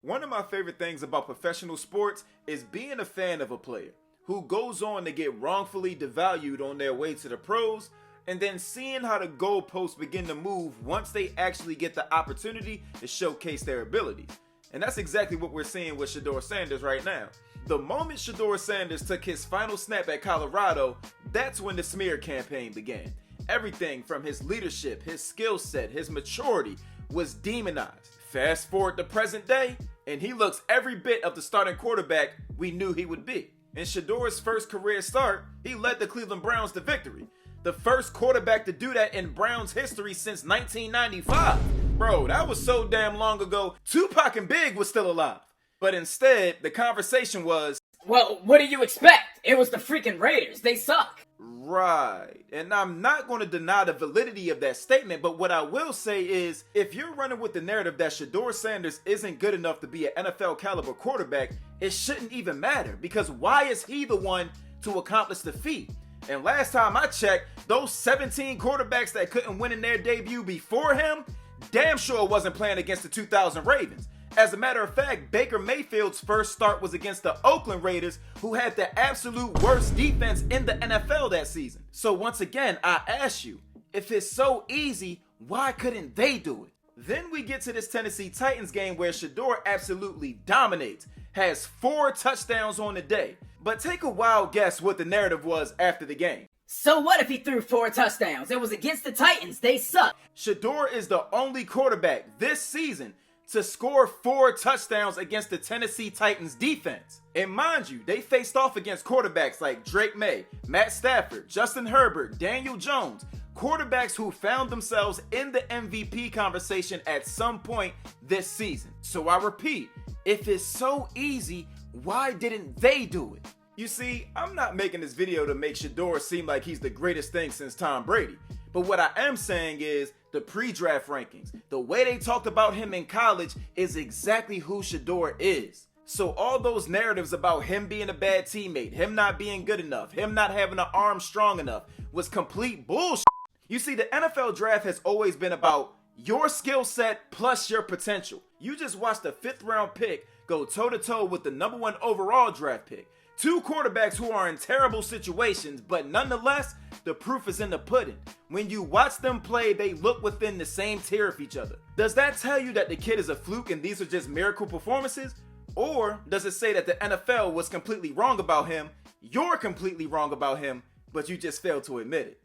One of my favorite things about professional sports is being a fan of a player who goes on to get wrongfully devalued on their way to the pros, and then seeing how the goalposts begin to move once they actually get the opportunity to showcase their abilities. And that's exactly what we're seeing with Shedeur Sanders right now. The moment Shedeur Sanders took his final snap at Colorado, that's when the smear campaign began. Everything from his leadership, his skill set, his maturity was demonized. Fast forward to present day, and he looks every bit of the starting quarterback we knew he would be. In Shedeur's first career start, he led the Cleveland Browns to victory. The first quarterback to do that in Browns history since 1995. Bro, that was so damn long ago, Tupac and Big was still alive. But instead, the conversation was, well, what do you expect? It was the freaking Raiders. They suck. Right. And I'm not going to deny the validity of that statement, but what I will say is, if you're running with the narrative that Shedeur Sanders isn't good enough to be an NFL caliber quarterback, it shouldn't even matter, because why is he the one to accomplish the feat? And last time I checked, those 17 quarterbacks that couldn't win in their debut before him, damn sure wasn't playing against the 2000 Ravens. As a matter of fact, Baker Mayfield's first start was against the Oakland Raiders, who had the absolute worst defense in the NFL that season. So once again, I ask you, if it's so easy, why couldn't they do it? Then we get to this Tennessee Titans game where Shedeur absolutely dominates, has 4 touchdowns on the day. But take a wild guess what the narrative was after the game. So what if he threw 4 touchdowns? It was against the Titans. They suck. Shedeur is the only quarterback this season to score 4 touchdowns against the Tennessee Titans defense. And mind you, they faced off against quarterbacks like Drake May, Matt Stafford, Justin Herbert, Daniel Jones, quarterbacks who found themselves in the MVP conversation at some point this season. So I repeat, if it's so easy, why didn't they do it? You see, I'm not making this video to make Shedeur seem like he's the greatest thing since Tom Brady. But what I am saying is, the pre-draft rankings, the way they talked about him in college is exactly who Shedeur is. So all those narratives about him being a bad teammate, him not being good enough, him not having an arm strong enough, was complete bullshit. You see, the NFL draft has always been about your skill set plus your potential. You just watched the 5th round pick go toe-to-toe with the number 1 overall draft pick. 2 quarterbacks who are in terrible situations, but nonetheless, the proof is in the pudding. When you watch them play, they look within the same tier of each other. Does that tell you that the kid is a fluke and these are just miracle performances? Or does it say that the NFL was completely wrong about him, you're completely wrong about him, but you just failed to admit it?